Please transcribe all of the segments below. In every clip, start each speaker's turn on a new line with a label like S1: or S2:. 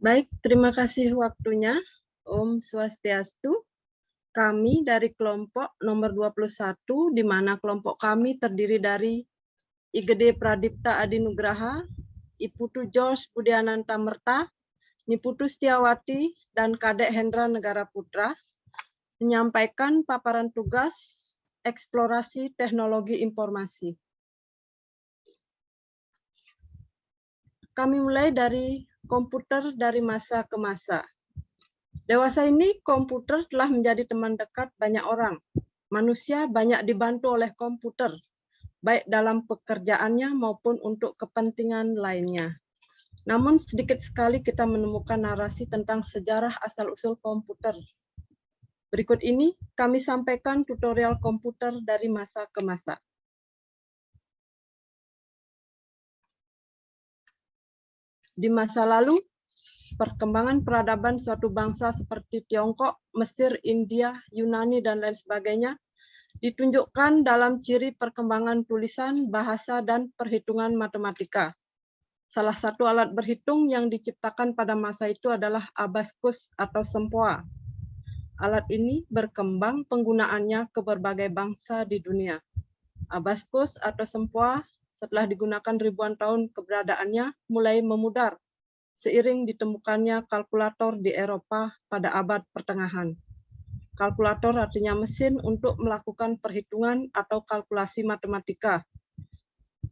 S1: Baik, terima kasih waktunya. Om Swastiastu. Kami dari kelompok nomor 21, di mana kelompok kami terdiri dari Igede Pradipta Adinugraha, Iputu George Budiananta Merta, Niputu Setiawati, dan Kadek Hendra Negara Putra, menyampaikan paparan tugas eksplorasi teknologi informasi. Kami mulai dari komputer dari masa ke masa. Dewasa ini komputer telah menjadi teman dekat banyak orang. Manusia banyak dibantu oleh komputer, baik dalam pekerjaannya maupun untuk kepentingan lainnya. Namun sedikit sekali kita menemukan narasi tentang sejarah asal-usul komputer. Berikut ini kami sampaikan tutorial komputer dari masa ke masa. Di masa lalu, perkembangan peradaban suatu bangsa seperti Tiongkok, Mesir, India, Yunani, dan lain sebagainya ditunjukkan dalam ciri perkembangan tulisan, bahasa, dan perhitungan matematika. Salah satu alat berhitung yang diciptakan pada masa itu adalah abaskus atau sempoa. Alat ini berkembang penggunaannya ke berbagai bangsa di dunia. Abaskus atau sempoa setelah digunakan ribuan tahun keberadaannya mulai memudar seiring ditemukannya kalkulator di Eropa pada abad pertengahan. Kalkulator artinya mesin untuk melakukan perhitungan atau kalkulasi matematika.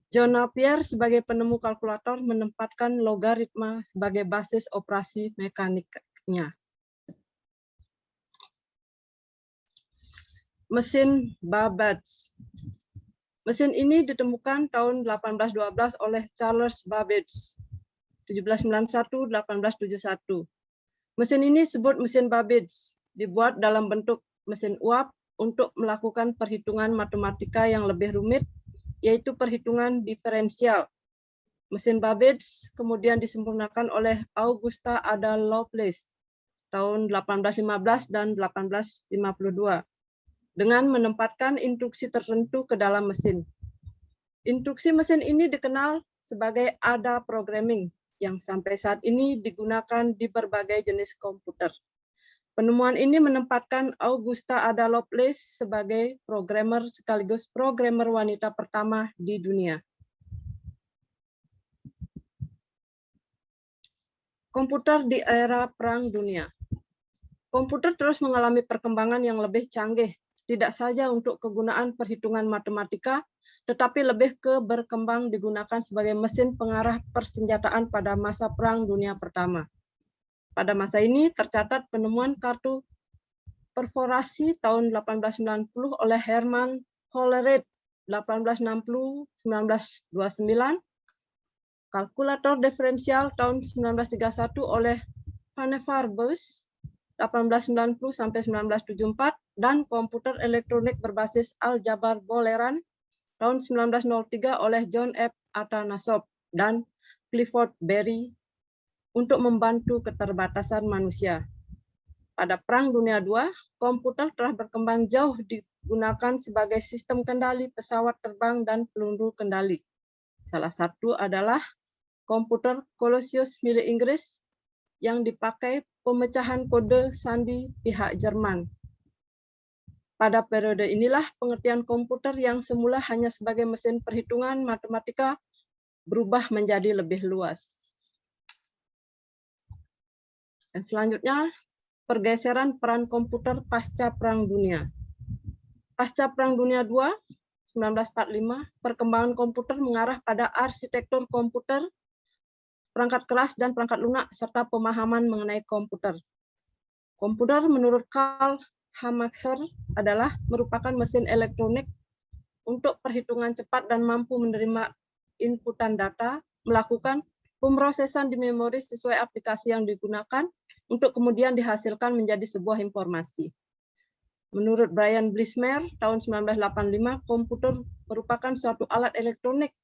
S1: John Napier sebagai penemu kalkulator menempatkan logaritma sebagai basis operasi mekaniknya. Mesin Babbage. Mesin ini ditemukan tahun 1812 oleh Charles Babbage, 1791-1871. Mesin ini disebut mesin Babbage, dibuat dalam bentuk mesin uap untuk melakukan perhitungan matematika yang lebih rumit, yaitu perhitungan diferensial. Mesin Babbage kemudian disempurnakan oleh Augusta Ada Lovelace tahun 1815 dan 1852 dengan menempatkan instruksi tertentu ke dalam mesin. Instruksi mesin ini dikenal sebagai Ada Programming yang sampai saat ini digunakan di berbagai jenis komputer. Penemuan ini menempatkan Augusta Ada Lovelace sebagai programmer sekaligus programmer wanita pertama di dunia. Komputer di era Perang Dunia. Komputer terus mengalami perkembangan yang lebih canggih, tidak saja untuk kegunaan perhitungan matematika, tetapi lebih ke berkembang digunakan sebagai mesin pengarah persenjataan pada masa Perang Dunia Pertama. Pada masa ini tercatat penemuan kartu perforasi tahun 1890 oleh Herman Hollerith 1860-1929, kalkulator diferensial tahun 1931 oleh Vannevar Bush 1890-1974, dan komputer elektronik berbasis aljabar Boolean tahun 1903 oleh John F. Atanasoff dan Clifford Berry untuk membantu keterbatasan manusia. Pada Perang Dunia II, komputer telah berkembang jauh digunakan sebagai sistem kendali pesawat terbang dan peluru kendali. Salah satu adalah komputer Colossus milik Inggris yang dipakai pemecahan kode sandi pihak Jerman. Pada periode inilah pengertian komputer yang semula hanya sebagai mesin perhitungan matematika berubah menjadi lebih luas. Dan selanjutnya, pergeseran peran komputer pasca Perang Dunia. Pasca Perang Dunia II, 1945, perkembangan komputer mengarah pada arsitektur komputer, perangkat keras dan perangkat lunak, serta pemahaman mengenai komputer. Komputer menurut Karl Hamacher adalah merupakan mesin elektronik untuk perhitungan cepat dan mampu menerima inputan data, melakukan pemrosesan di memori sesuai aplikasi yang digunakan, untuk kemudian dihasilkan menjadi sebuah informasi. Menurut Brian Blitzmer, tahun 1985, komputer merupakan suatu alat elektronik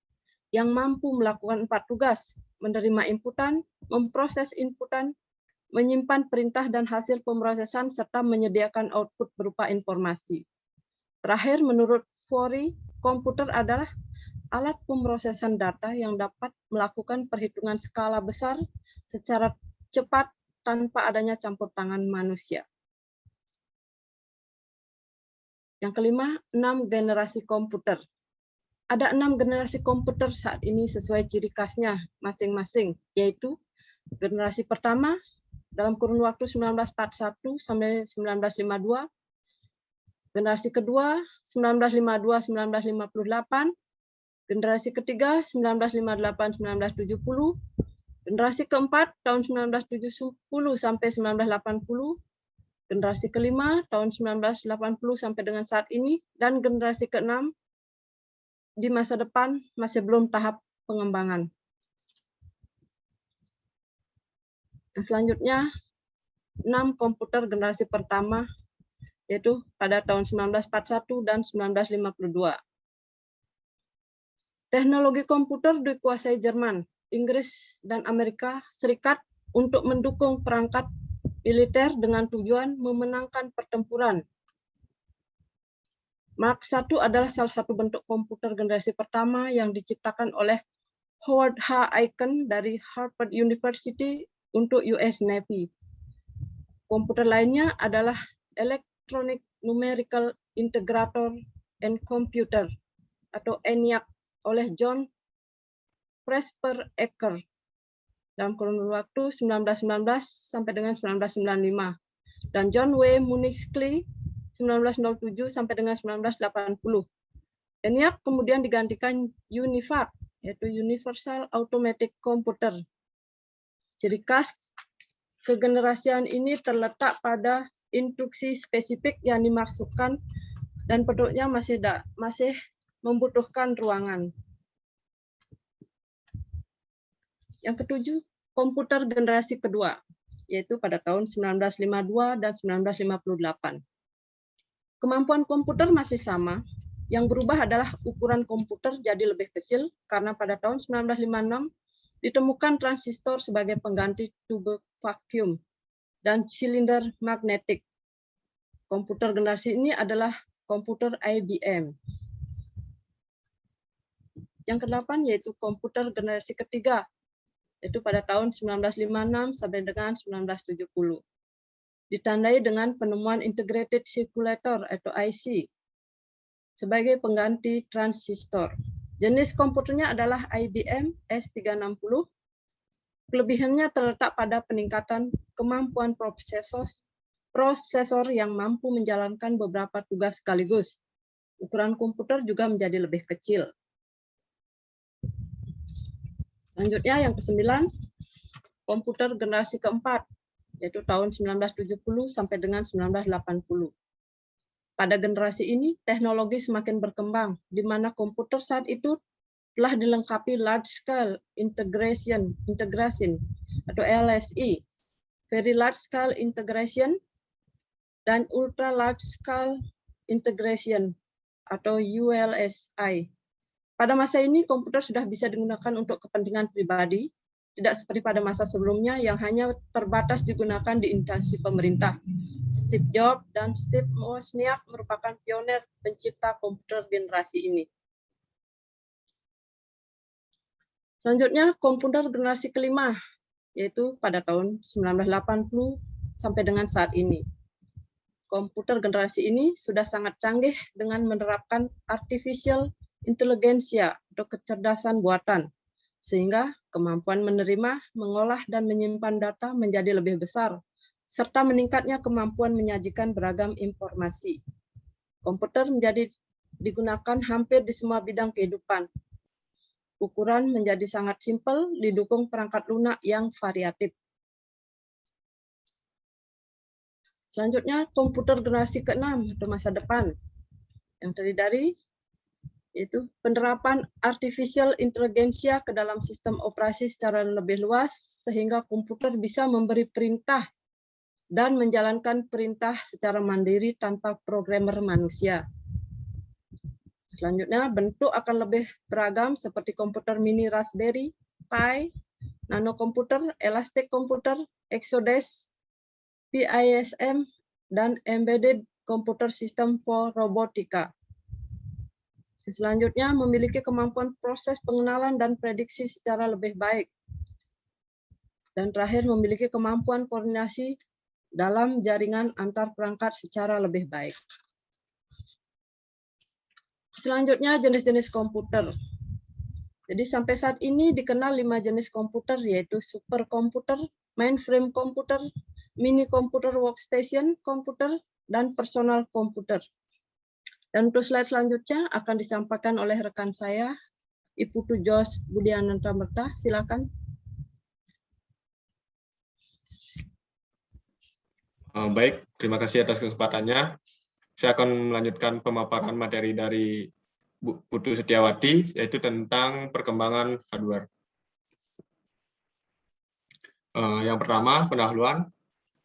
S1: yang mampu melakukan 4 tugas, menerima inputan, memproses inputan, menyimpan perintah dan hasil pemrosesan, serta menyediakan output berupa informasi. Terakhir, menurut Forey, komputer adalah alat pemrosesan data yang dapat melakukan perhitungan skala besar secara cepat tanpa adanya campur tangan manusia. Yang kelima, 6 generasi komputer. Ada 6 generasi komputer saat ini sesuai ciri khasnya masing-masing, yaitu generasi pertama dalam kurun waktu 1941 sampai 1952, generasi kedua 1952-1958, generasi ketiga 1958-1970, generasi keempat tahun 1970 sampai 1980, generasi kelima tahun 1980 sampai dengan saat ini, dan generasi keenam di masa depan masih belum tahap pengembangan. Yang selanjutnya, 6 komputer generasi pertama, yaitu pada tahun 1941 dan 1952. Teknologi komputer dikuasai Jerman, Inggris, dan Amerika Serikat untuk mendukung perangkat militer dengan tujuan memenangkan pertempuran. Mark I adalah salah satu bentuk komputer generasi pertama yang diciptakan oleh Howard H. Aiken dari Harvard University untuk US Navy. Komputer lainnya adalah Electronic Numerical Integrator and Computer atau ENIAC oleh John Presper Ecker dalam kurun waktu 1919 sampai dengan 1995, dan John W. Munichly 1907 sampai dengan 1980. ENIAC kemudian digantikan UNIVAC, yaitu Universal Automatic Computer. Ciri khas kegenerasian ini terletak pada instruksi spesifik yang dimasukkan dan bentuknya masih membutuhkan ruangan. Yang ketujuh, komputer generasi kedua, yaitu pada tahun 1952 dan 1958. Kemampuan komputer masih sama, yang berubah adalah ukuran komputer jadi lebih kecil karena pada tahun 1956 ditemukan transistor sebagai pengganti tube vacuum dan silinder magnetik. Komputer generasi ini adalah komputer IBM. Yang kedelapan yaitu komputer generasi ketiga, yaitu pada tahun 1956 sampai dengan 1970. Ditandai dengan penemuan Integrated Circulator atau IC sebagai pengganti transistor. Jenis komputernya adalah IBM S360. Kelebihannya terletak pada peningkatan kemampuan prosesor yang mampu menjalankan beberapa tugas sekaligus. Ukuran komputer juga menjadi lebih kecil. Selanjutnya yang ke-9, komputer generasi keempat, yaitu tahun 1970 sampai dengan 1980. Pada generasi ini, teknologi semakin berkembang, di mana komputer saat itu telah dilengkapi Large Scale Integration atau LSI, Very Large Scale Integration, dan Ultra Large Scale Integration atau ULSI. Pada masa ini, komputer sudah bisa digunakan untuk kepentingan pribadi, tidak seperti pada masa sebelumnya yang hanya terbatas digunakan di instansi pemerintah. Steve Jobs dan Steve Wozniak merupakan pionir pencipta komputer generasi ini. Selanjutnya, komputer generasi kelima, yaitu pada tahun 1980 sampai dengan saat ini. Komputer generasi ini sudah sangat canggih dengan menerapkan artificial intelijensia atau kecerdasan buatan, sehingga kemampuan menerima, mengolah, dan menyimpan data menjadi lebih besar, serta meningkatnya kemampuan menyajikan beragam informasi. Komputer menjadi digunakan hampir di semua bidang kehidupan. Ukuran menjadi sangat simpel, didukung perangkat lunak yang variatif. Selanjutnya, komputer generasi ke-6 atau masa depan, yang terdiri dari yaitu penerapan artificial intelligence ke dalam sistem operasi secara lebih luas, sehingga komputer bisa memberi perintah dan menjalankan perintah secara mandiri tanpa programmer manusia. Selanjutnya, bentuk akan lebih beragam seperti komputer mini Raspberry Pi, nanokomputer, elastic komputer, Exodus, PISM, dan embedded computer system for robotika. Selanjutnya, memiliki kemampuan proses pengenalan dan prediksi secara lebih baik. Dan terakhir, memiliki kemampuan koordinasi dalam jaringan antar perangkat secara lebih baik. Selanjutnya, jenis-jenis komputer. Jadi sampai saat ini dikenal 5 jenis komputer, yaitu superkomputer, mainframe komputer, mini komputer workstation komputer, dan personal komputer. Dan untuk slide selanjutnya akan disampaikan oleh rekan saya, Ibu Tujos Budiananta Merta. Silakan.
S2: Baik, terima kasih atas kesempatannya. Saya akan melanjutkan pemaparan materi dari Bu Putu Setiawati, yaitu tentang perkembangan hardware. Yang pertama, pendahuluan.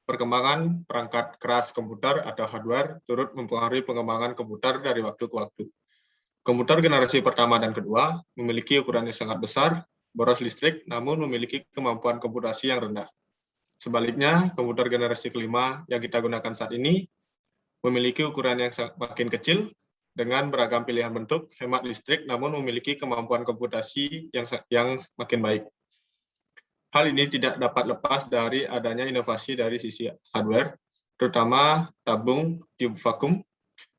S2: Perkembangan perangkat keras komputer atau hardware turut mempengaruhi pengembangan komputer dari waktu ke waktu. Komputer generasi pertama dan kedua memiliki ukuran yang sangat besar, boros listrik, namun memiliki kemampuan komputasi yang rendah. Sebaliknya, komputer generasi kelima yang kita gunakan saat ini memiliki ukuran yang makin kecil dengan beragam pilihan bentuk, hemat listrik, namun memiliki kemampuan komputasi yang makin baik. Hal ini tidak dapat lepas dari adanya inovasi dari sisi hardware, terutama tabung tube vakum,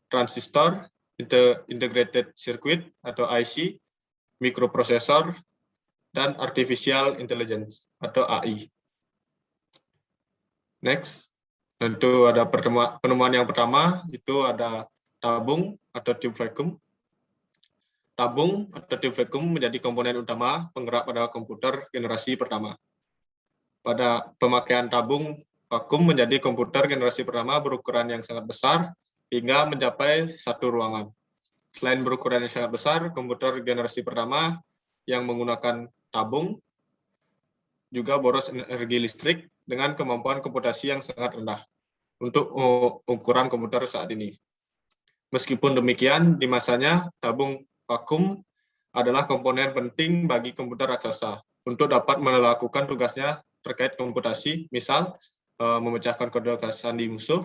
S2: transistor, integrated circuit atau IC, mikroprosesor, dan artificial intelligence atau AI. Next, tentu ada penemuan yang pertama, itu ada tabung atau tube vacuum. Tabung atau tube vacuum menjadi komponen utama penggerak pada komputer generasi pertama. Pada pemakaian tabung vakum menjadi komputer generasi pertama berukuran yang sangat besar hingga mencapai satu ruangan. Selain berukuran yang sangat besar, komputer generasi pertama yang menggunakan tabung juga boros energi listrik dengan kemampuan komputasi yang sangat rendah untuk ukuran komputer saat ini. Meskipun demikian, di masanya tabung vakum adalah komponen penting bagi komputer raksasa untuk dapat melakukan tugasnya terkait komputasi, misal memecahkan kode sandi musuh.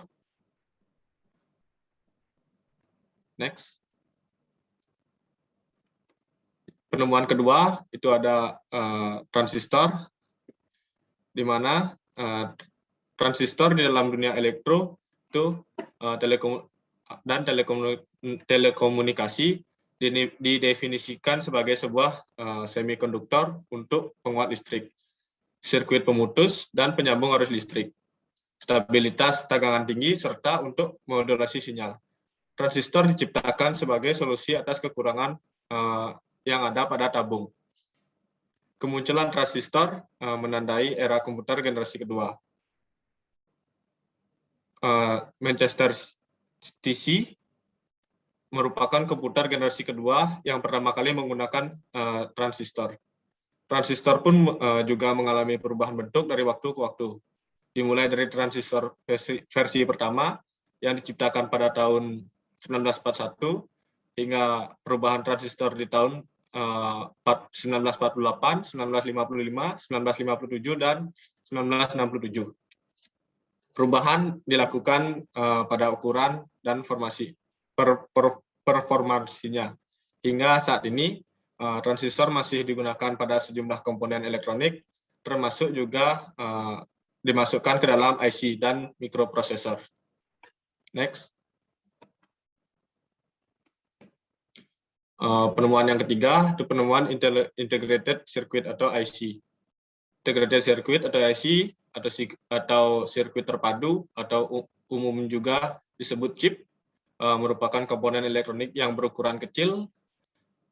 S2: Next. Penemuan kedua itu ada transistor, di mana transistor di dalam dunia elektro itu telekomunikasi didefinisikan sebagai sebuah semikonduktor untuk penguat listrik, sirkuit pemutus, dan penyambung arus listrik, stabilitas tegangan tinggi, serta untuk modulasi sinyal. Transistor diciptakan sebagai solusi atas kekurangan yang ada pada tabung. Kemunculan transistor menandai era komputer generasi kedua. Manchester TC merupakan komputer generasi kedua yang pertama kali menggunakan transistor. Transistor pun juga mengalami perubahan bentuk dari waktu ke waktu. Dimulai dari transistor versi pertama yang diciptakan pada tahun 1941 hingga perubahan transistor di tahun 1948, 1955, 1957, dan 1967. Perubahan dilakukan pada ukuran dan performansinya. Hingga saat ini, transistor masih digunakan pada sejumlah komponen elektronik, termasuk juga dimasukkan ke dalam IC dan mikroprosesor. Next. Penemuan yang ketiga itu penemuan integrated circuit atau IC. Integrated circuit atau IC atau sirkuit terpadu atau umum juga disebut chip merupakan komponen elektronik yang berukuran kecil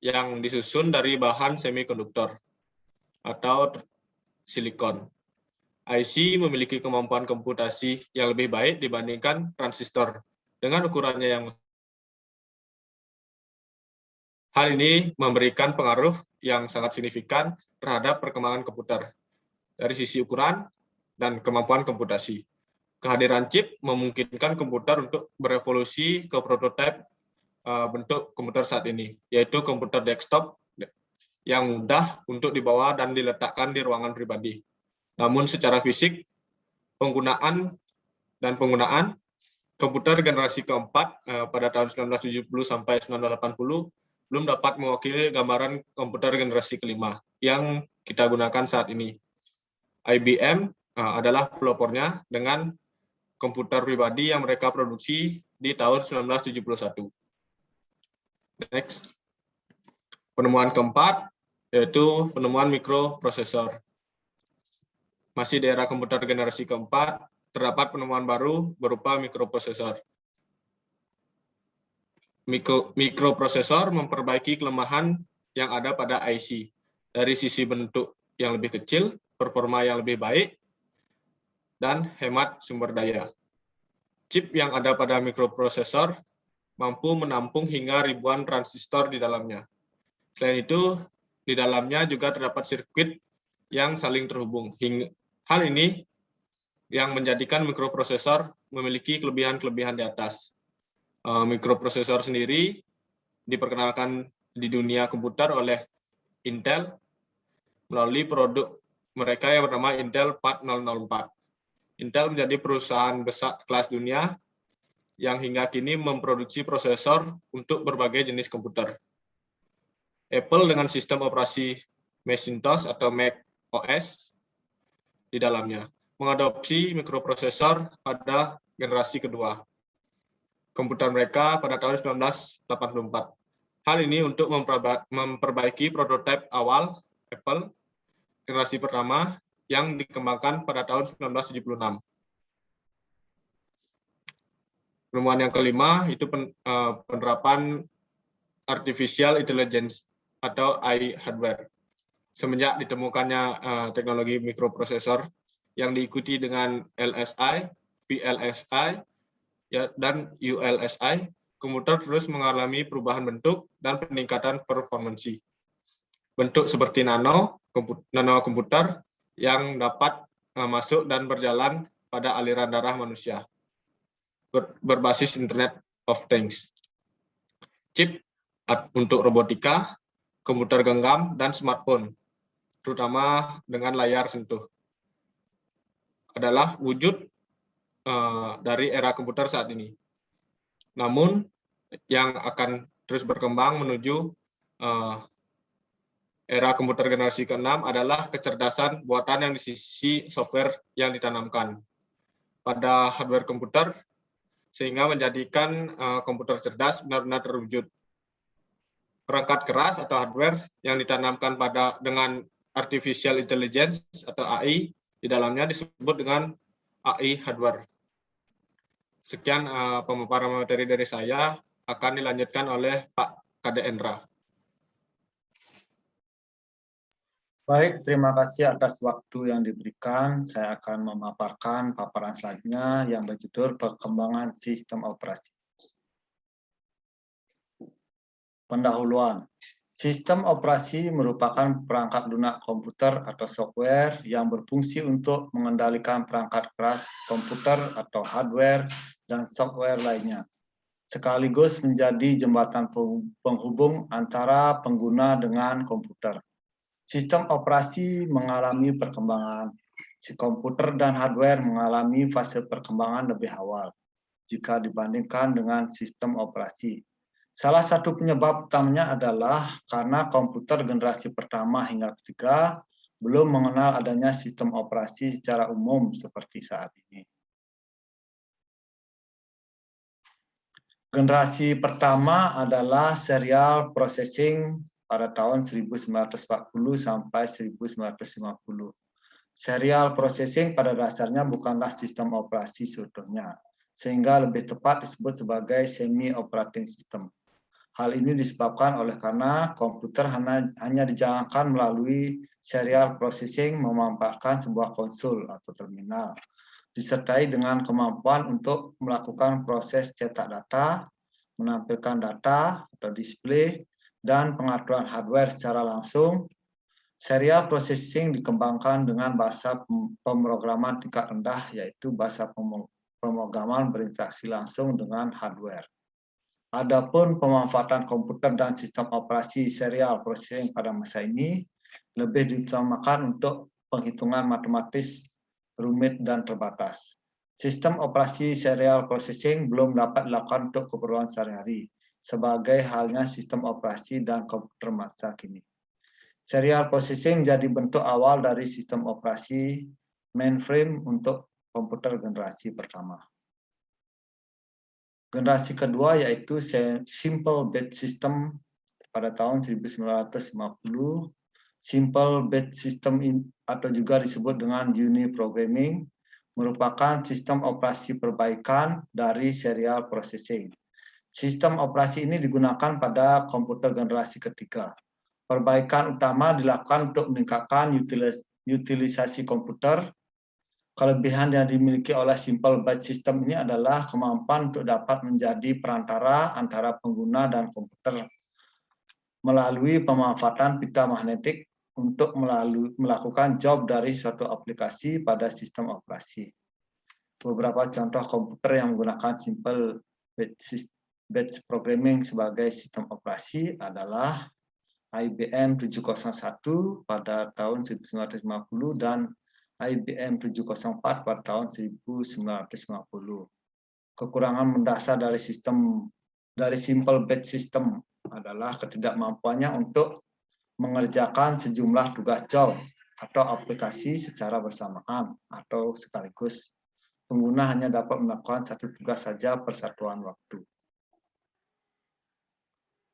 S2: yang disusun dari bahan semikonduktor atau silikon. IC memiliki kemampuan komputasi yang lebih baik dibandingkan transistor dengan ukurannya yang hal ini memberikan pengaruh yang sangat signifikan terhadap perkembangan komputer dari sisi ukuran dan kemampuan komputasi. Kehadiran chip memungkinkan komputer untuk berevolusi ke prototipe bentuk komputer saat ini, yaitu komputer desktop yang mudah untuk dibawa dan diletakkan di ruangan pribadi. Namun secara fisik, penggunaan komputer generasi keempat pada tahun 1970 sampai 1980 belum dapat mewakili gambaran komputer generasi kelima yang kita gunakan saat ini. IBM adalah pelopornya dengan komputer pribadi yang mereka produksi di tahun 1971. Next. Penemuan keempat yaitu penemuan mikroprosesor. Masih di era komputer generasi keempat, terdapat penemuan baru berupa mikroprosesor. Mikroprosesor memperbaiki kelemahan yang ada pada IC dari sisi bentuk yang lebih kecil, performa yang lebih baik, dan hemat sumber daya. Chip yang ada pada mikroprosesor mampu menampung hingga ribuan transistor di dalamnya. Selain itu, di dalamnya juga terdapat sirkuit yang saling terhubung. Hal ini yang menjadikan mikroprosesor memiliki kelebihan-kelebihan di atas. Mikroprosesor sendiri diperkenalkan di dunia komputer oleh Intel melalui produk mereka yang bernama Intel 4004. Intel menjadi perusahaan besar kelas dunia yang hingga kini memproduksi prosesor untuk berbagai jenis komputer. Apple dengan sistem operasi Macintosh atau Mac OS di dalamnya mengadopsi mikroprosesor pada generasi kedua komputer mereka pada tahun 1984. Hal ini untuk memperbaiki prototipe awal Apple generasi pertama yang dikembangkan pada tahun 1976. Penemuan yang kelima itu penerapan artificial intelligence atau AI hardware. Semenjak ditemukannya teknologi mikroprosesor yang diikuti dengan LSI, VLSI, dan ULSI, komputer terus mengalami perubahan bentuk dan peningkatan performansi. Bentuk seperti nano komputer yang dapat masuk dan berjalan pada aliran darah manusia, berbasis Internet of Things. Chip untuk robotika, komputer genggam, dan smartphone, terutama dengan layar sentuh, adalah wujud dari era komputer saat ini. Namun, yang akan terus berkembang menuju era komputer generasi ke-6 adalah kecerdasan buatan yang di sisi software yang ditanamkan pada hardware komputer, sehingga menjadikan komputer cerdas benar-benar terwujud. Perangkat keras atau hardware yang ditanamkan dengan artificial intelligence atau AI di dalamnya disebut dengan AI hardware. Sekian pemaparan materi dari saya, akan dilanjutkan oleh Pak Kade Endra.
S3: Baik, terima kasih atas waktu yang diberikan. Saya akan memaparkan paparan selanjutnya yang berjudul Perkembangan Sistem Operasi. Pendahuluan. Sistem operasi merupakan perangkat lunak komputer atau software yang berfungsi untuk mengendalikan perangkat keras komputer atau hardware dan software lainnya, sekaligus menjadi jembatan penghubung antara pengguna dengan komputer. Sistem operasi mengalami perkembangan. Si komputer dan hardware mengalami fase perkembangan lebih awal jika dibandingkan dengan sistem operasi. Salah satu penyebab utamanya adalah karena komputer generasi pertama hingga ketiga belum mengenal adanya sistem operasi secara umum seperti saat ini. Generasi pertama adalah serial processing pada tahun 1940 sampai 1950. Serial processing pada dasarnya bukanlah sistem operasi seutuhnya, sehingga lebih tepat disebut sebagai semi-operating system. Hal ini disebabkan oleh karena komputer hanya dijalankan melalui serial processing memanfaatkan sebuah konsol atau terminal, disertai dengan kemampuan untuk melakukan proses cetak data, menampilkan data atau display, dan pengaturan hardware secara langsung. Serial processing dikembangkan dengan bahasa pemrograman tingkat rendah, yaitu bahasa pemrograman berinteraksi langsung dengan hardware. Adapun pemanfaatan komputer dan sistem operasi serial processing pada masa ini lebih diutamakan untuk penghitungan matematis rumit dan terbatas. Sistem operasi serial processing belum dapat dilakukan untuk keperluan sehari-hari, sebagai halnya sistem operasi dan komputer masa kini. Serial processing jadi bentuk awal dari sistem operasi mainframe untuk komputer generasi pertama. Generasi kedua yaitu Simple Batch System pada tahun 1950. Simple Batch System atau juga disebut dengan Uniprogramming merupakan sistem operasi perbaikan dari serial processing. Sistem operasi ini digunakan pada komputer generasi ketiga. Perbaikan utama dilakukan untuk meningkatkan utilisasi komputer. Kelebihan yang dimiliki oleh Simple Batch System ini adalah kemampuan untuk dapat menjadi perantara antara pengguna dan komputer melalui pemanfaatan pita magnetik untuk melakukan job dari suatu aplikasi pada sistem operasi. Beberapa contoh komputer yang menggunakan Simple Batch Programming sebagai sistem operasi adalah IBM 701 pada tahun 1950 dan IBM 704 pada tahun 1950. Kekurangan mendasar dari Simple Batch System adalah ketidakmampuannya untuk mengerjakan sejumlah tugas job atau aplikasi secara bersamaan atau sekaligus. Pengguna hanya dapat melakukan satu tugas saja per satuan waktu.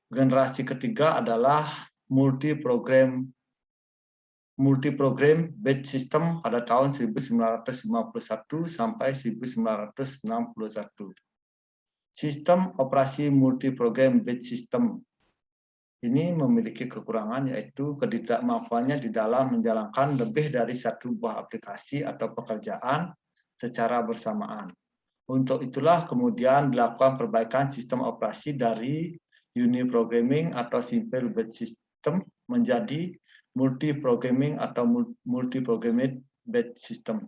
S3: Generasi ketiga adalah multi-program batch system pada tahun 1951 sampai 1961. Sistem operasi multi-program batch system ini memiliki kekurangan yaitu ketidakmampuannya di dalam menjalankan lebih dari satu buah aplikasi atau pekerjaan secara bersamaan. Untuk itulah kemudian dilakukan perbaikan sistem operasi dari Uniprogramming atau Simple Batch System menjadi multi-programming atau multi-programmed batch system.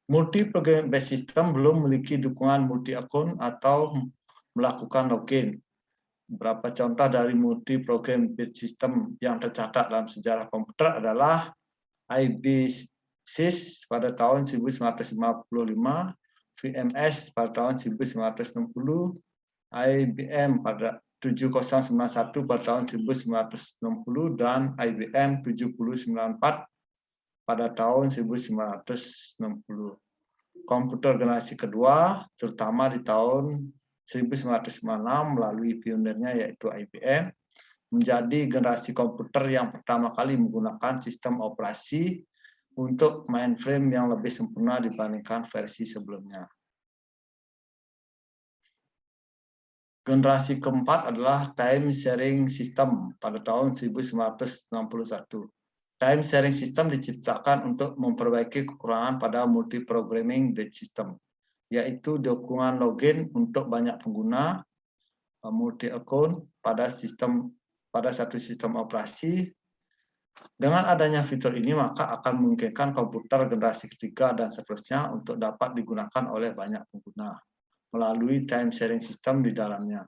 S3: Multi-programmed batch system belum memiliki dukungan multi-akun atau melakukan login. Beberapa contoh dari multi-programmed batch system yang tercatat dalam sejarah komputer adalah IBSys pada tahun 1955, VMS pada tahun 1960, IBM pada 7091 pada tahun 1960 dan IBM 7094 pada tahun 1960. Komputer generasi kedua, terutama di tahun 1996 melalui pionirnya yaitu IBM, menjadi generasi komputer yang pertama kali menggunakan sistem operasi untuk mainframe yang lebih sempurna dibandingkan versi sebelumnya. Generasi keempat adalah Time Sharing System pada tahun 1961. Time Sharing System diciptakan untuk memperbaiki kekurangan pada multi-programming batch system, yaitu dukungan login untuk banyak pengguna, multi-akun pada satu sistem operasi. Dengan adanya fitur ini, maka akan memungkinkan komputer generasi ketiga dan seterusnya untuk dapat digunakan oleh banyak pengguna melalui time sharing system di dalamnya.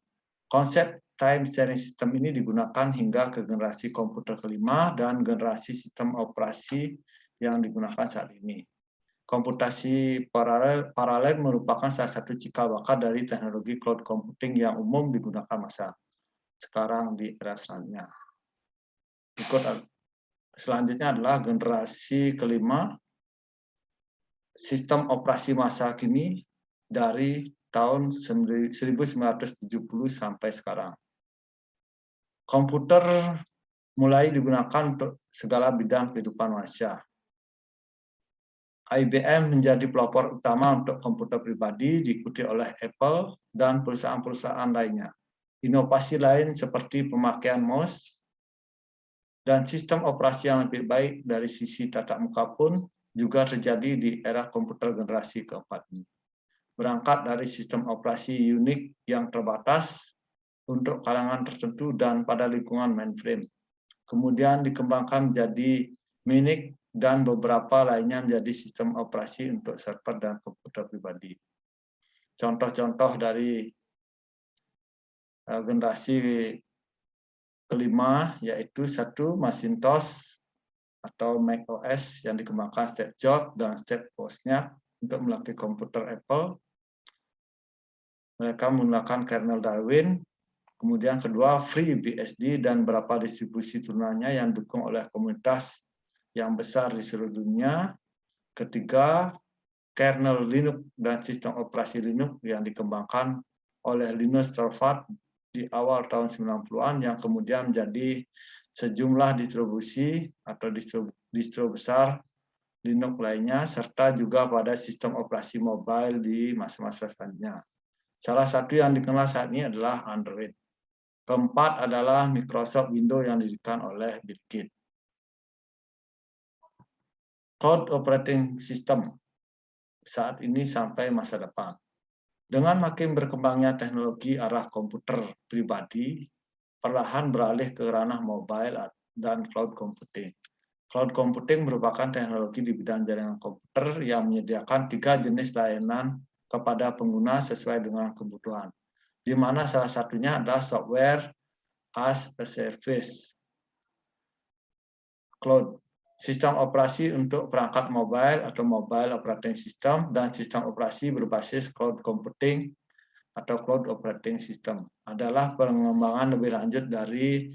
S3: Konsep time sharing system ini digunakan hingga ke generasi komputer kelima dan generasi sistem operasi yang digunakan saat ini. Komputasi paralel merupakan salah satu cikal bakal dari teknologi cloud computing yang umum digunakan masa sekarang di era selanjutnya. Selanjutnya adalah generasi kelima, sistem operasi masa kini dari tahun 1970 sampai sekarang. Komputer mulai digunakan untuk segala bidang kehidupan manusia. IBM menjadi pelopor utama untuk komputer pribadi, diikuti oleh Apple dan perusahaan-perusahaan lainnya. Inovasi lain seperti pemakaian mouse dan sistem operasi yang lebih baik dari sisi tatap muka pun juga terjadi di era komputer generasi keempat ini. Berangkat dari sistem operasi unik yang terbatas untuk kalangan tertentu dan pada lingkungan mainframe. Kemudian dikembangkan menjadi Minix dan beberapa lainnya menjadi sistem operasi untuk server dan komputer pribadi. Contoh-contoh dari generasi kelima yaitu satu Macintosh atau Mac OS yang dikembangkan Steve Jobs dan Steve Wozniak untuk melakukan komputer Apple. Mereka menggunakan kernel Darwin Kemudian kedua, FreeBSD dan beberapa distribusi turunannya yang didukung oleh komunitas yang besar di seluruh dunia. Ketiga, kernel Linux dan sistem operasi Linux yang dikembangkan oleh Linus Torvalds di awal tahun 90-an yang kemudian menjadi sejumlah distribusi atau distro besar Linux lainnya, serta juga pada sistem operasi mobile di masa-masa selanjutnya. Salah satu yang dikenal saat ini adalah Android. Keempat adalah Microsoft Windows yang didirikan oleh Bill Gates. Cloud Operating System saat ini sampai masa depan. Dengan makin berkembangnya teknologi arah komputer pribadi, perlahan beralih ke ranah mobile dan cloud computing. Cloud computing merupakan teknologi di bidang jaringan komputer yang menyediakan 3 jenis layanan kepada pengguna sesuai dengan kebutuhan, di mana salah satunya adalah software as a service, cloud, sistem operasi untuk perangkat mobile atau mobile operating system, dan sistem operasi berbasis cloud computing atau cloud operating system adalah pengembangan lebih lanjut dari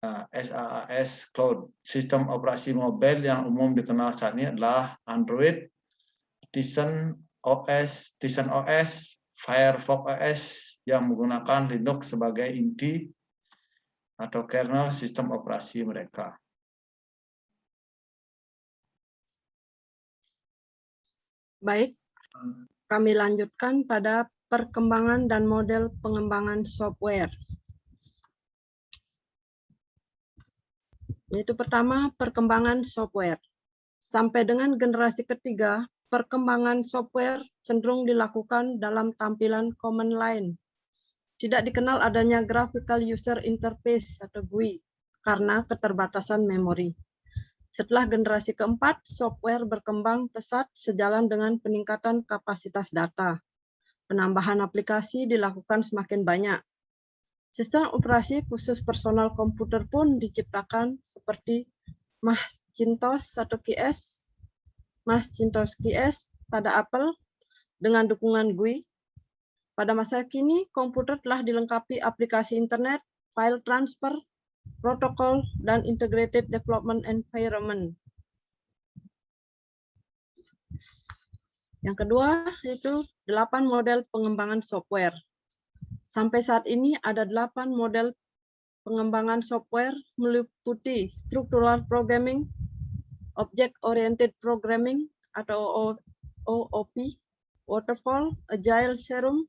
S3: SaaS Cloud. Sistem operasi mobile yang umum dikenal saat ini adalah Android, Tizen OS, Firefox OS yang menggunakan Linux sebagai inti atau kernel sistem operasi mereka.
S1: Baik, kami lanjutkan pada perkembangan dan model pengembangan software. Yaitu pertama, perkembangan software. Sampai dengan generasi ketiga, perkembangan software cenderung dilakukan dalam tampilan command line. Tidak dikenal adanya graphical user interface atau GUI karena keterbatasan memori. Setelah generasi keempat, software berkembang pesat sejalan dengan peningkatan kapasitas data. Penambahan aplikasi dilakukan semakin banyak. Sistem operasi khusus personal komputer pun diciptakan seperti Macintosh atau KS, Macintosh KS pada Apple dengan dukungan GUI. Pada masa kini, komputer telah dilengkapi aplikasi internet, file transfer, protokol, dan integrated development environment. Yang kedua, yaitu 8 model pengembangan software. Sampai saat ini ada 8 model pengembangan software meliputi structural programming, object oriented programming atau OOP, waterfall, agile serum,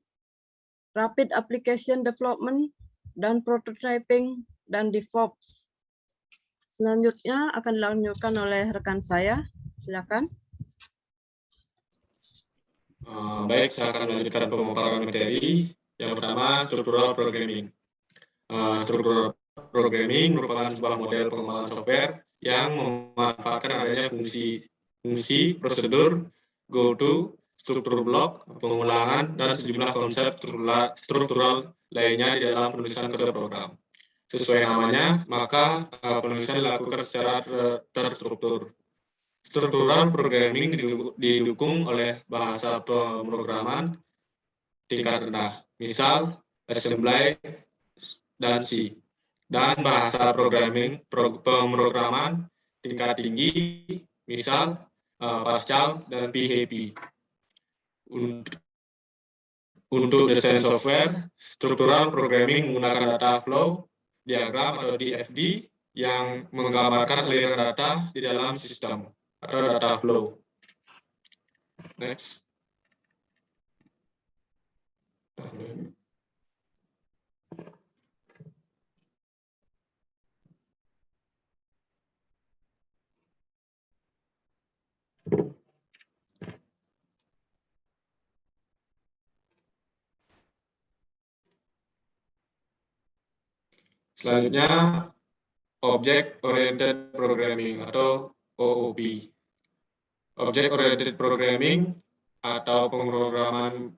S1: rapid application development, dan prototyping dan DevOps. Selanjutnya akan dilanjutkan oleh rekan saya. Silakan.
S2: Baik, saya akan melanjutkan pemaparan materi. Yang pertama, structural programming. Structural programming merupakan sebuah model pengembangan software yang memanfaatkan adanya fungsi, prosedur, go-to, struktur blok, pengulangan, dan sejumlah konsep struktural lainnya di dalam penulisan kode program. Sesuai namanya, maka penulisan dilakukan secara terstruktur. Struktural programming didukung oleh bahasa pemrograman tingkat rendah, misal assembly dan C, dan bahasa pemrograman tingkat tinggi, misal Pascal dan PHP. Untuk desain software, struktural programming menggunakan data flow diagram atau DFD yang menggambarkan aliran data di dalam sistem atau data flow. Next. Selanjutnya, Object Oriented Programming atau OOP. Object Oriented Programming atau pemrograman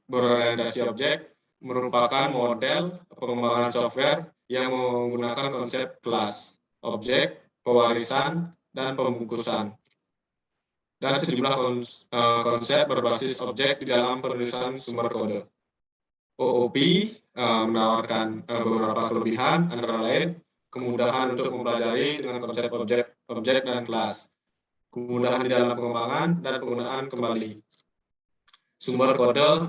S2: berorientasi objek merupakan model pengembangan software yang menggunakan konsep kelas, objek, pewarisan, dan pembungkusan, dan sejumlah konsep berbasis objek di dalam penulisan sumber kode. OOP menawarkan beberapa kelebihan, antara lain kemudahan untuk mempelajari dengan konsep objek dan kelas, kemudahan di dalam pengembangan dan penggunaan kembali. Sumber kode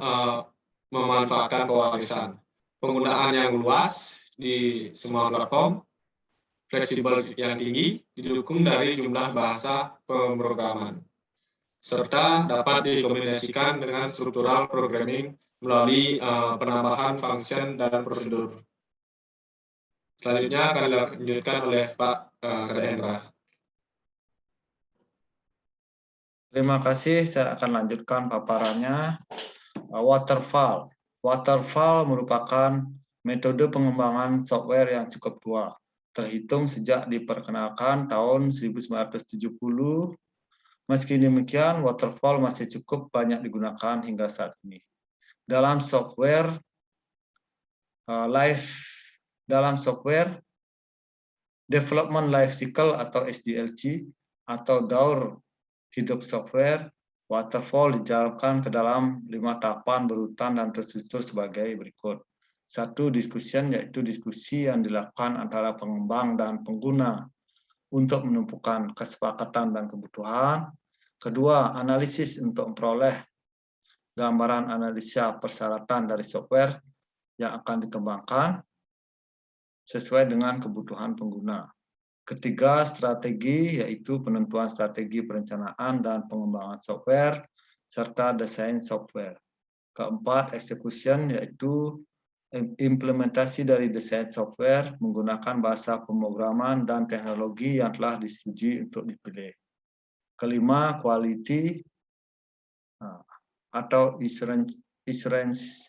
S2: memanfaatkan pewarisan, penggunaan yang luas di semua platform, fleksibel yang tinggi, didukung dari jumlah bahasa pemrograman, serta dapat dikombinasikan dengan struktural programming melalui penambahan function dan prosedur. Selanjutnya akan dilanjutkan oleh Pak Kade Hendra.
S3: Terima kasih, saya akan lanjutkan paparannya. Waterfall. Waterfall merupakan metode pengembangan software yang cukup tua, terhitung sejak diperkenalkan tahun 1970. Meski demikian, waterfall masih cukup banyak digunakan hingga saat ini. Dalam software Development Life Cycle atau SDLC atau daur hidup software, waterfall dijalankan ke dalam 5 tahapan berurutan dan terstruktur sebagai berikut. 1. Discussion, yaitu diskusi yang dilakukan antara pengembang dan pengguna untuk menentukan kesepakatan dan kebutuhan. 2. Analisis untuk memperoleh gambaran analisa persyaratan dari software yang akan dikembangkan sesuai dengan kebutuhan pengguna. 3. Strategi, yaitu penentuan strategi perencanaan dan pengembangan software, serta desain software. 4. Execution, yaitu implementasi dari desain software menggunakan bahasa pemrograman dan teknologi yang telah disetujui untuk dipilih. 5. Quality atau assurance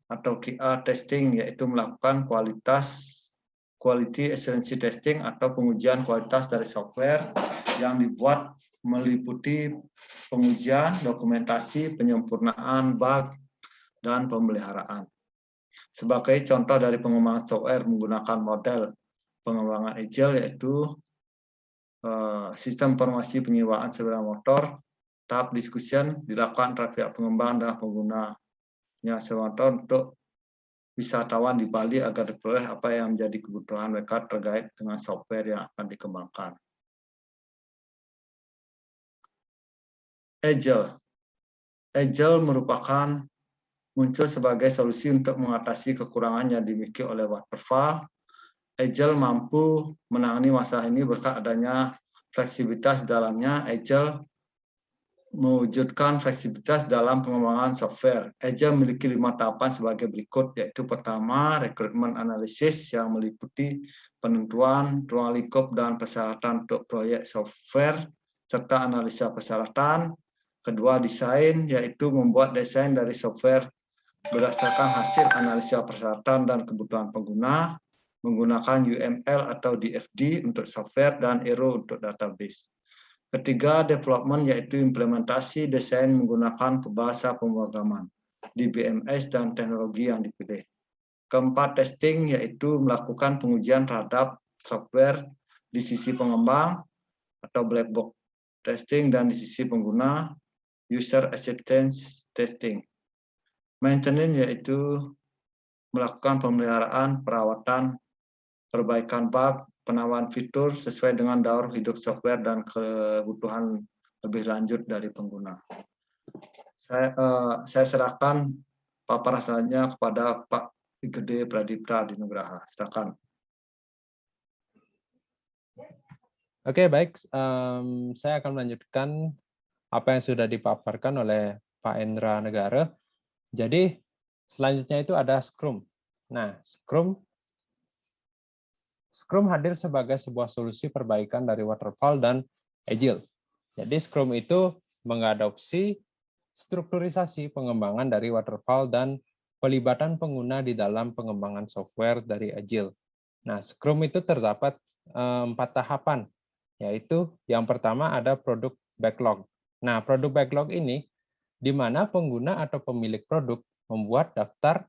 S3: atau QA testing, yaitu melakukan quality assurance testing atau pengujian kualitas dari software yang dibuat meliputi pengujian, dokumentasi, penyempurnaan bug, dan pemeliharaan. Sebagai contoh dari pengembangan software menggunakan model pengembangan Agile, yaitu sistem informasi penyewaan sepeda motor, tahap discussion dilakukan antara pihak pengembang dan penggunanya sepeda motor untuk wisatawan di Bali agar diperoleh apa yang menjadi kebutuhan mereka terkait dengan software yang akan dikembangkan. Agile merupakan muncul sebagai solusi untuk mengatasi kekurangan yang dimiliki oleh waterfall. Agile mampu menangani masalah ini berkat adanya fleksibilitas di dalamnya. Agile mewujudkan fleksibilitas dalam pengembangan software. Agile memiliki 5 tahapan sebagai berikut, yaitu pertama, requirement analysis yang meliputi penentuan ruang lingkup dan persyaratan untuk proyek software, serta analisa persyaratan. Kedua, desain, yaitu membuat desain dari software berdasarkan hasil analisa persyaratan dan kebutuhan pengguna, menggunakan UML atau DFD untuk software dan Aero untuk database. Ketiga, development, yaitu implementasi desain menggunakan bahasa pemrograman, DBMS, dan teknologi yang dipilih. Keempat, testing, yaitu melakukan pengujian terhadap software di sisi pengembang atau black box testing dan di sisi pengguna, user acceptance testing. Maintenance, yaitu melakukan pemeliharaan, perawatan, perbaikan bug, penambahan fitur sesuai dengan daur hidup software dan kebutuhan lebih lanjut dari pengguna. Saya serahkan paparan selanjutnya kepada Pak Gede Pradipta di Nugraha. Silakan.
S4: Oke, baik. Saya akan melanjutkan apa yang sudah dipaparkan oleh Pak Endra Negara. Jadi, selanjutnya itu ada Scrum. Nah, Scrum hadir sebagai sebuah solusi perbaikan dari waterfall dan Agile. Jadi Scrum itu mengadopsi strukturisasi pengembangan dari waterfall dan pelibatan pengguna di dalam pengembangan software dari Agile. Nah, Scrum itu terdapat 4 tahapan, yaitu yang pertama ada produk backlog. Nah, produk backlog ini di mana pengguna atau pemilik produk membuat daftar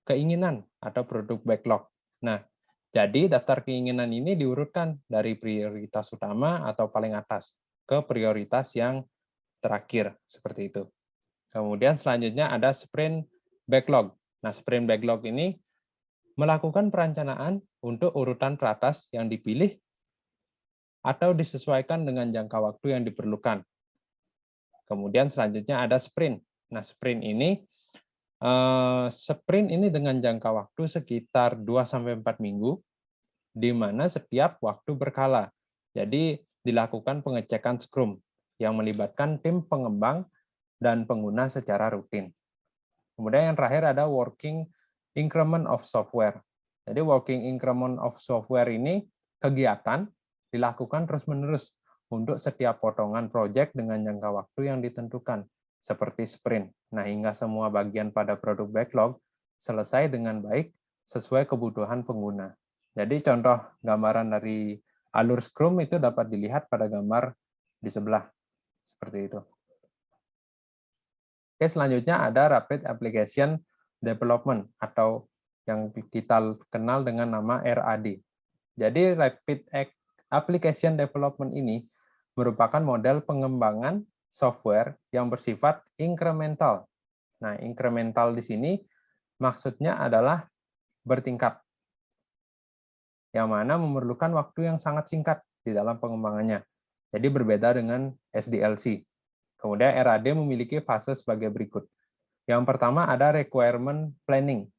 S4: keinginan atau produk backlog. Nah, jadi daftar keinginan ini diurutkan dari prioritas utama atau paling atas ke prioritas yang terakhir, seperti itu. Kemudian selanjutnya ada sprint backlog. Nah, sprint backlog ini melakukan perencanaan untuk urutan teratas yang dipilih atau disesuaikan dengan jangka waktu yang diperlukan. Kemudian selanjutnya ada sprint. Nah, sprint ini dengan jangka waktu sekitar 2-4 minggu, di mana setiap waktu berkala. Jadi dilakukan pengecekan Scrum yang melibatkan tim pengembang dan pengguna secara rutin. Kemudian yang terakhir ada working increment of software. Jadi working increment of software ini kegiatan dilakukan terus-menerus untuk setiap potongan proyek dengan jangka waktu yang ditentukan, seperti sprint. Nah, hingga semua bagian pada produk backlog selesai dengan baik sesuai kebutuhan pengguna. Jadi contoh gambaran dari alur Scrum itu dapat dilihat pada gambar di sebelah, seperti itu. Oke, selanjutnya ada Rapid Application Development atau yang kita kenal dengan nama RAD. Jadi Rapid Application Development ini merupakan model pengembangan software yang bersifat incremental. Nah, incremental di sini maksudnya adalah bertingkat, yang mana memerlukan waktu yang sangat singkat di dalam pengembangannya. Jadi berbeda dengan SDLC. Kemudian RAD memiliki fase sebagai berikut. Yang pertama ada requirement planning.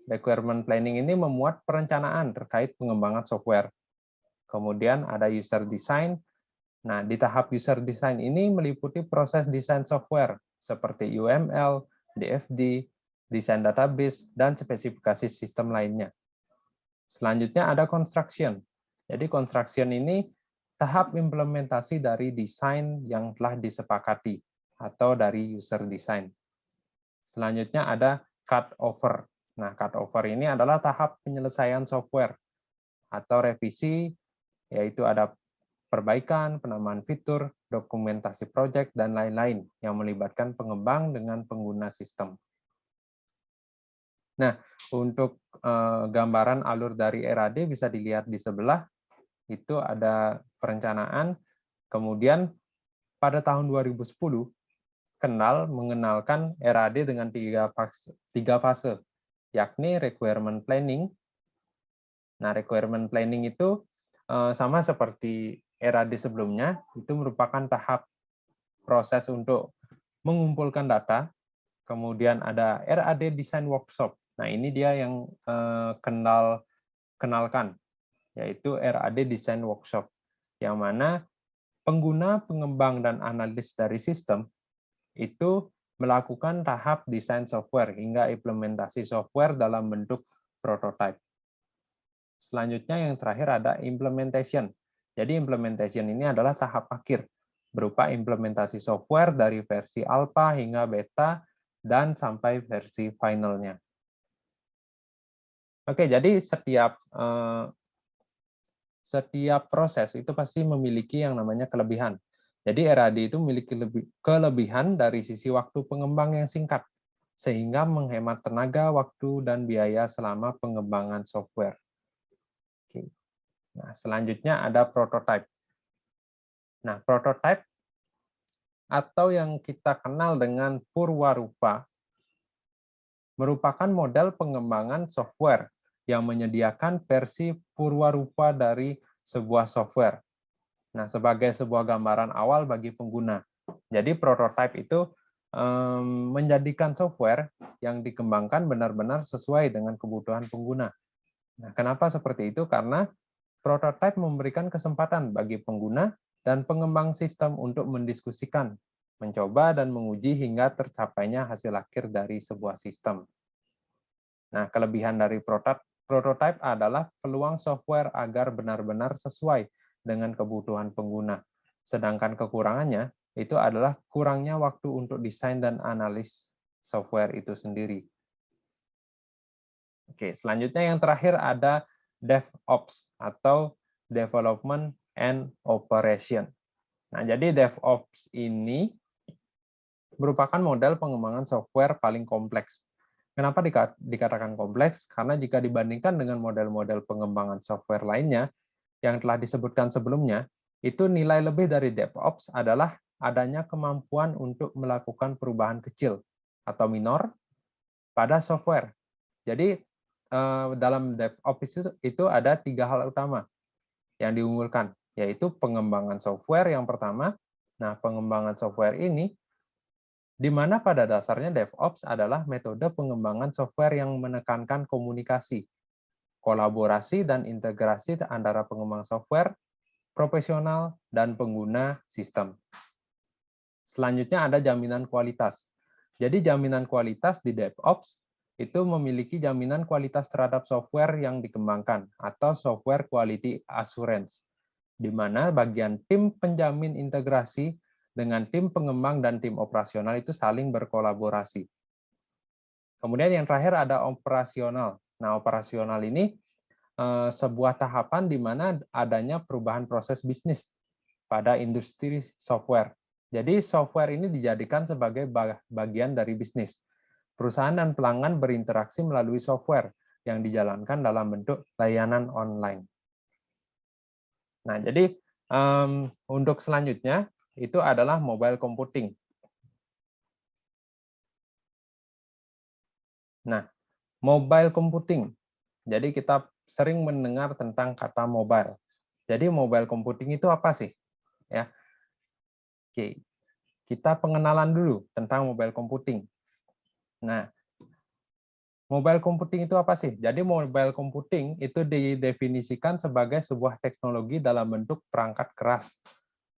S4: Requirement planning ini memuat perencanaan terkait pengembangan software. Kemudian ada user design. Nah, di tahap user design ini meliputi proses desain software seperti UML, DFD, desain database, dan spesifikasi sistem lainnya. Selanjutnya ada construction. Jadi construction ini tahap implementasi dari desain yang telah disepakati atau dari user design. Selanjutnya ada cut over. Nah, cut over ini adalah tahap penyelesaian software atau revisi, yaitu ada perbaikan, penambahan fitur, dokumentasi project, dan lain-lain yang melibatkan pengembang dengan pengguna sistem. Nah, untuk gambaran alur dari RAD bisa dilihat di sebelah. Itu ada perencanaan, kemudian pada tahun 2010 mengenalkan RAD dengan tiga fase, yakni requirement planning. Nah, requirement planning itu sama seperti RAD sebelumnya, itu merupakan tahap proses untuk mengumpulkan data, kemudian ada RAD design workshop. Nah, ini dia yang kenalkan, yaitu RAD Design Workshop, yang mana pengguna, pengembang, dan analis dari sistem itu melakukan tahap desain software hingga implementasi software dalam bentuk prototype. Selanjutnya yang terakhir ada implementation. Jadi implementation ini adalah tahap akhir, berupa implementasi software dari versi alpha hingga beta, dan sampai versi finalnya. Oke, jadi setiap proses itu pasti memiliki yang namanya kelebihan. Jadi RAD itu memiliki kelebihan dari sisi waktu pengembang yang singkat, sehingga menghemat tenaga, waktu, dan biaya selama pengembangan software. Oke. Nah, selanjutnya ada prototype. Nah, prototype atau yang kita kenal dengan purwarupa merupakan model pengembangan software yang menyediakan versi purwarupa dari sebuah software. Nah, sebagai sebuah gambaran awal bagi pengguna. Jadi prototype itu menjadikan software yang dikembangkan benar-benar sesuai dengan kebutuhan pengguna. Nah, kenapa seperti itu? Karena prototype memberikan kesempatan bagi pengguna dan pengembang sistem untuk mendiskusikan, mencoba, dan menguji hingga tercapainya hasil akhir dari sebuah sistem. Nah, kelebihan dari prototype adalah peluang software agar benar-benar sesuai dengan kebutuhan pengguna. Sedangkan kekurangannya itu adalah kurangnya waktu untuk desain dan analis software itu sendiri. Oke, selanjutnya yang terakhir ada DevOps atau Development and Operation. Nah, jadi DevOps ini merupakan model pengembangan software paling kompleks. Kenapa dikatakan kompleks? Karena jika dibandingkan dengan model-model pengembangan software lainnya yang telah disebutkan sebelumnya, itu nilai lebih dari DevOps adalah adanya kemampuan untuk melakukan perubahan kecil atau minor pada software Jadi dalam DevOps itu ada 3 hal utama yang diunggulkan, yaitu pengembangan software yang pertama. Nah, pengembangan software ini di mana pada dasarnya DevOps adalah metode pengembangan software yang menekankan komunikasi, kolaborasi, dan integrasi antara pengembang software, profesional, dan pengguna sistem. Selanjutnya ada jaminan kualitas. Jadi jaminan kualitas di DevOps itu memiliki jaminan kualitas terhadap software yang dikembangkan atau software quality assurance, di mana bagian tim penjamin integrasi dengan tim pengembang dan tim operasional itu saling berkolaborasi. Kemudian yang terakhir ada operasional. Nah, operasional ini sebuah tahapan di mana adanya perubahan proses bisnis pada industri software. Jadi software ini dijadikan sebagai bagian dari bisnis. Perusahaan dan pelanggan berinteraksi melalui software yang dijalankan dalam bentuk layanan online. Nah, jadi untuk selanjutnya itu adalah mobile computing. Nah, mobile computing. Jadi kita sering mendengar tentang kata mobile. Jadi mobile computing itu apa sih? Ya. Oke. Kita pengenalan dulu tentang mobile computing. Nah, mobile computing itu apa sih? Jadi mobile computing itu didefinisikan sebagai sebuah teknologi dalam bentuk perangkat keras,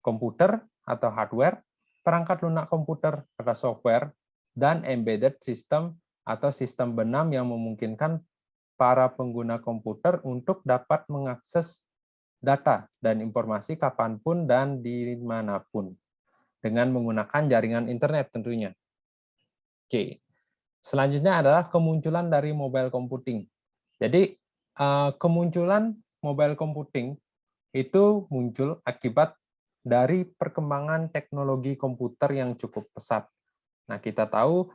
S4: komputer atau hardware, perangkat lunak komputer atau software, dan embedded system atau sistem benam yang memungkinkan para pengguna komputer untuk dapat mengakses data dan informasi kapanpun dan dimanapun dengan menggunakan jaringan internet tentunya. Oke. Selanjutnya adalah kemunculan dari mobile computing. Jadi kemunculan mobile computing itu muncul akibat dari perkembangan teknologi komputer yang cukup pesat. Nah, kita tahu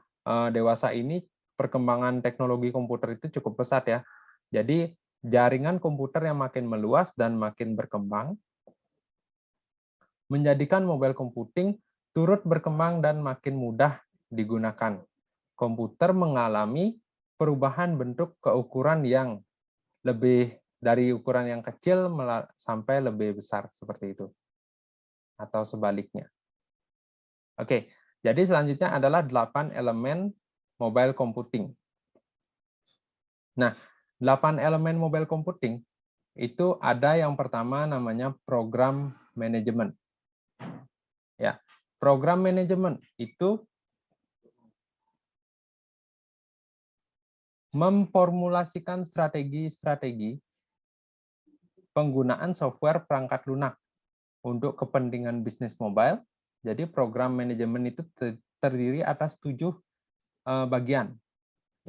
S4: dewasa ini perkembangan teknologi komputer itu cukup pesat ya. Jadi jaringan komputer yang makin meluas dan makin berkembang menjadikan mobile computing turut berkembang dan makin mudah digunakan. Komputer mengalami perubahan bentuk ke ukuran yang lebih dari ukuran yang kecil sampai lebih besar seperti itu. Atau sebaliknya. Oke, jadi selanjutnya adalah 8 elemen mobile computing. Nah, 8 elemen mobile computing itu ada yang pertama namanya program manajemen. Ya, program manajemen itu memformulasikan strategi-strategi penggunaan software perangkat lunak untuk kepentingan bisnis mobile. Jadi program manajemen itu terdiri atas 7 bagian,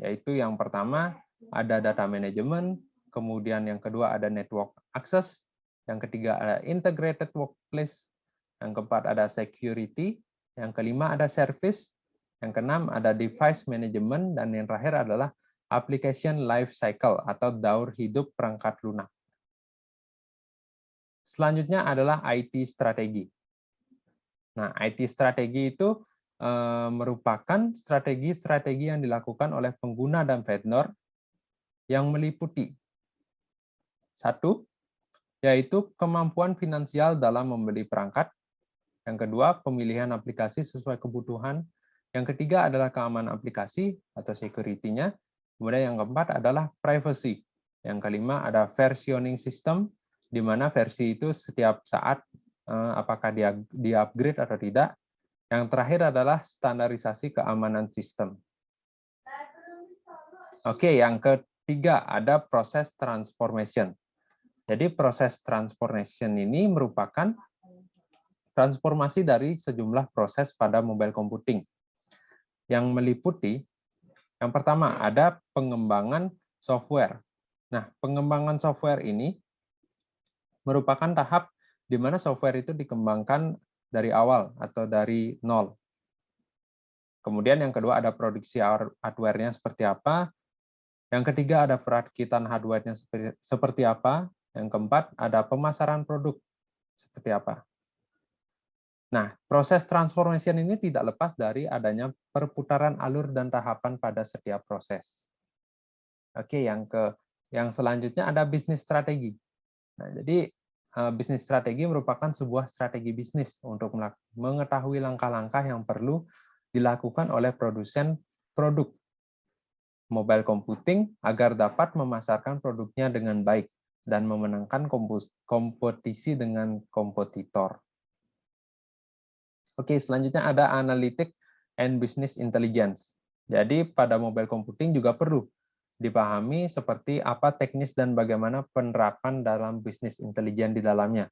S4: yaitu yang pertama ada data management, kemudian yang kedua ada network access, yang ketiga ada integrated workplace, yang keempat ada security, yang kelima ada service, yang keenam ada device management, dan yang terakhir adalah application life cycle atau daur hidup perangkat lunak. Selanjutnya adalah IT strategi. Nah, IT strategi itu merupakan strategi-strategi yang dilakukan oleh pengguna dan vendor yang meliputi 1, yaitu kemampuan finansial dalam membeli perangkat. Yang kedua, pemilihan aplikasi sesuai kebutuhan. Yang ketiga adalah keamanan aplikasi atau security-nya. Kemudian yang keempat adalah privacy. Yang kelima ada versioning system, di mana versi itu setiap saat apakah di-upgrade atau tidak. Yang terakhir adalah standarisasi keamanan sistem. Oke, yang ketiga ada proses transformation. Jadi proses transformation ini merupakan transformasi dari sejumlah proses pada mobile computing yang meliputi yang pertama ada pengembangan software. Nah, pengembangan software ini merupakan tahap di mana software itu dikembangkan dari awal atau dari nol. Kemudian yang kedua ada produksi hardware-nya seperti apa. Yang ketiga ada perakitan hardware-nya seperti apa. Yang keempat ada pemasaran produk seperti apa. Nah, proses transformation ini tidak lepas dari adanya perputaran alur dan tahapan pada setiap proses. Oke, yang selanjutnya ada bisnis strategi. Nah, jadi bisnis strategi merupakan sebuah strategi bisnis untuk mengetahui langkah-langkah yang perlu dilakukan oleh produsen produk mobile computing agar dapat memasarkan produknya dengan baik dan memenangkan kompetisi dengan kompetitor. Oke, selanjutnya ada analytic and business intelligence. Jadi pada mobile computing juga perlu dipahami seperti apa teknis dan bagaimana penerapan dalam bisnis intelijen di dalamnya.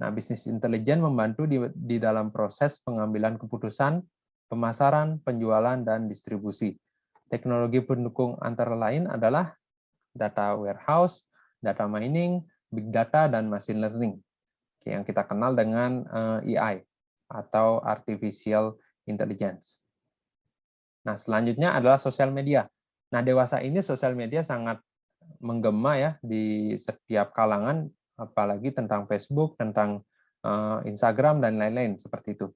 S4: Nah, bisnis intelijen membantu di dalam proses pengambilan keputusan, pemasaran, penjualan, dan distribusi. Teknologi pendukung antara lain adalah data warehouse, data mining, big data, dan machine learning, yang kita kenal dengan AI atau artificial intelligence. Nah, selanjutnya adalah sosial media. Nah, dewasa ini sosial media sangat menggema ya di setiap kalangan, apalagi tentang Facebook, tentang Instagram, dan lain-lain seperti itu.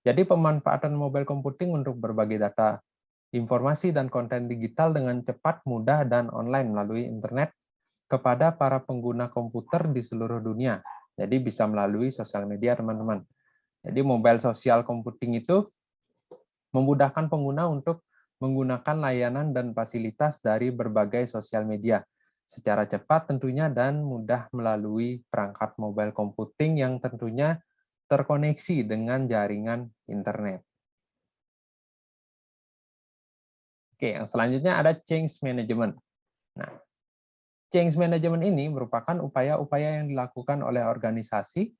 S4: Jadi pemanfaatan mobile computing untuk berbagi data, informasi, dan konten digital dengan cepat, mudah, dan online melalui internet kepada para pengguna komputer di seluruh dunia. Jadi bisa melalui sosial media, teman-teman. Jadi mobile social computing itu memudahkan pengguna untuk menggunakan layanan dan fasilitas dari berbagai sosial media secara cepat tentunya dan mudah melalui perangkat mobile computing yang tentunya terkoneksi dengan jaringan internet. Oke, yang selanjutnya ada change management. Nah, change management ini merupakan upaya-upaya yang dilakukan oleh organisasi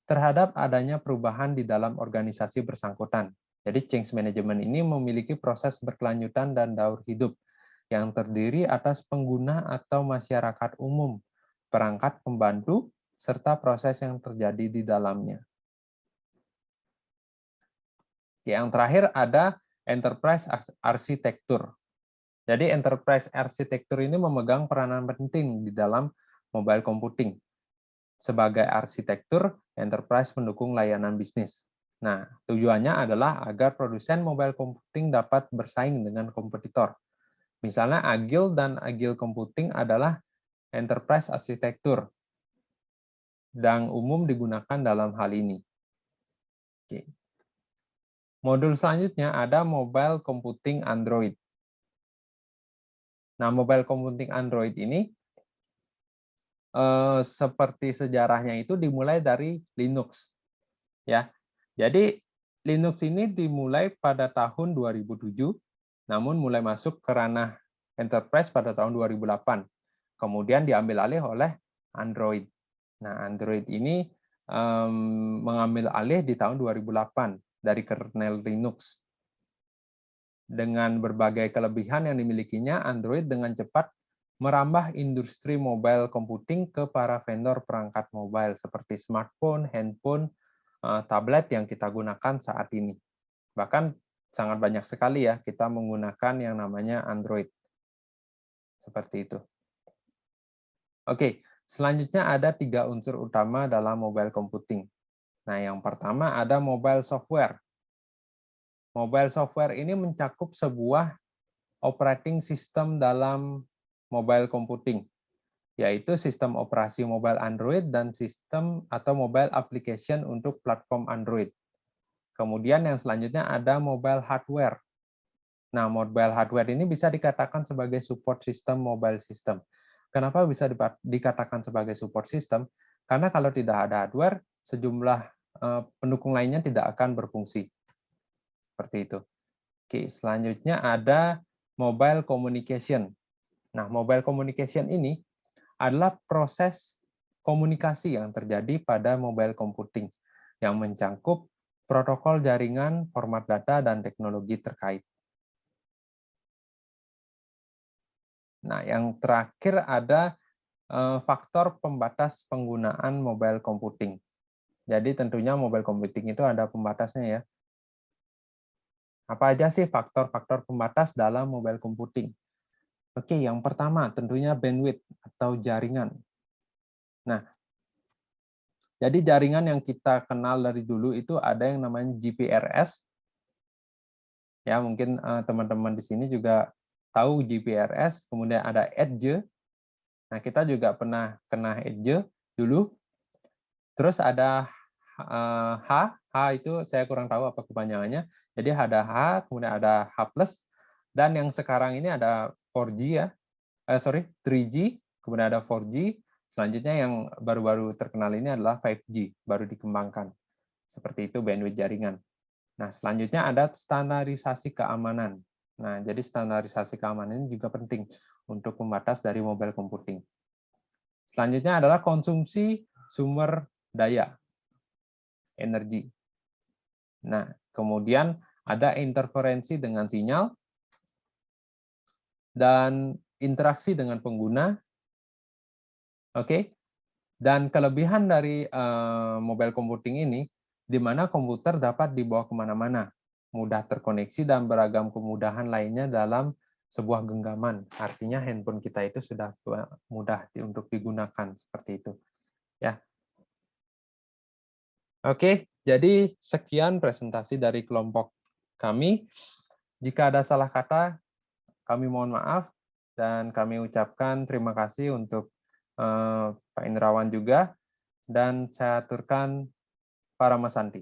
S4: terhadap adanya perubahan di dalam organisasi bersangkutan. Jadi change management ini memiliki proses berkelanjutan dan daur hidup yang terdiri atas pengguna atau masyarakat umum, perangkat pembantu, serta proses yang terjadi di dalamnya. Yang terakhir ada enterprise arsitektur. Jadi enterprise arsitektur ini memegang peranan penting di dalam mobile computing. Sebagai arsitektur, enterprise mendukung layanan bisnis. Nah, tujuannya adalah agar produsen mobile computing dapat bersaing dengan kompetitor. Misalnya Agile dan Agile Computing adalah enterprise arsitektur yang umum digunakan dalam hal ini. Oke. Modul selanjutnya ada mobile computing Android. Nah, mobile computing Android ini seperti sejarahnya itu dimulai dari Linux. Ya. Jadi Linux ini dimulai pada tahun 2007, namun mulai masuk ke ranah enterprise pada tahun 2008. Kemudian diambil alih oleh Android. Nah, Android ini mengambil alih di tahun 2008 dari kernel Linux. Dengan berbagai kelebihan yang dimilikinya, Android dengan cepat merambah industri mobile computing ke para vendor perangkat mobile seperti smartphone, handphone, tablet yang kita gunakan saat ini. Bahkan sangat banyak sekali ya kita menggunakan yang namanya Android. Seperti itu. Oke, selanjutnya ada 3 unsur utama dalam mobile computing. Nah, yang pertama ada mobile software. Mobile software ini mencakup sebuah operating system dalam mobile computing, yaitu sistem operasi mobile Android dan sistem atau mobile application untuk platform Android. Kemudian yang selanjutnya ada mobile hardware. Nah, mobile hardware ini bisa dikatakan sebagai support system mobile system. Kenapa bisa dikatakan sebagai support system? Karena kalau tidak ada hardware, sejumlah pendukung lainnya tidak akan berfungsi. Seperti itu. Oke, selanjutnya ada mobile communication. Nah, mobile communication ini adalah proses komunikasi yang terjadi pada mobile computing yang mencangkup protokol jaringan, format data, dan teknologi terkait. Nah, yang terakhir ada faktor pembatas penggunaan mobile computing. Jadi tentunya mobile computing itu ada pembatasnya ya. Apa aja sih faktor-faktor pembatas dalam mobile computing? Oke, yang pertama tentunya bandwidth atau jaringan. Nah, jadi jaringan yang kita kenal dari dulu itu ada yang namanya GPRS. Ya, mungkin teman-teman di sini juga tahu GPRS, kemudian ada Edge. Nah, kita juga pernah kena Edge dulu. Terus ada H itu saya kurang tahu apa kepanjangannya. Jadi ada H, kemudian ada H+, dan yang sekarang ini ada 4G ya. 3G, kemudian ada 4G. Selanjutnya yang baru-baru terkenal ini adalah 5G, baru dikembangkan. Seperti itu bandwidth jaringan. Nah, selanjutnya ada standarisasi keamanan. Nah, jadi standarisasi keamanan ini juga penting untuk membatas dari mobile computing. Selanjutnya adalah konsumsi sumber daya, energi. Nah, kemudian ada interferensi dengan sinyal, dan interaksi dengan pengguna. Oke. Dan kelebihan dari mobile computing ini, di mana komputer dapat dibawa kemana-mana, mudah terkoneksi dan beragam kemudahan lainnya dalam sebuah genggaman. Artinya handphone kita itu sudah mudah untuk digunakan seperti itu. Ya. Oke, jadi sekian presentasi dari kelompok kami. Jika ada salah kata, kami mohon maaf dan kami ucapkan terima kasih untuk Pak Indrawan juga, dan saya aturkan para Mas Santi.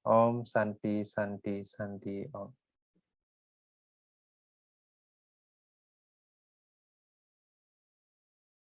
S4: Om Santi Santi Santi Om.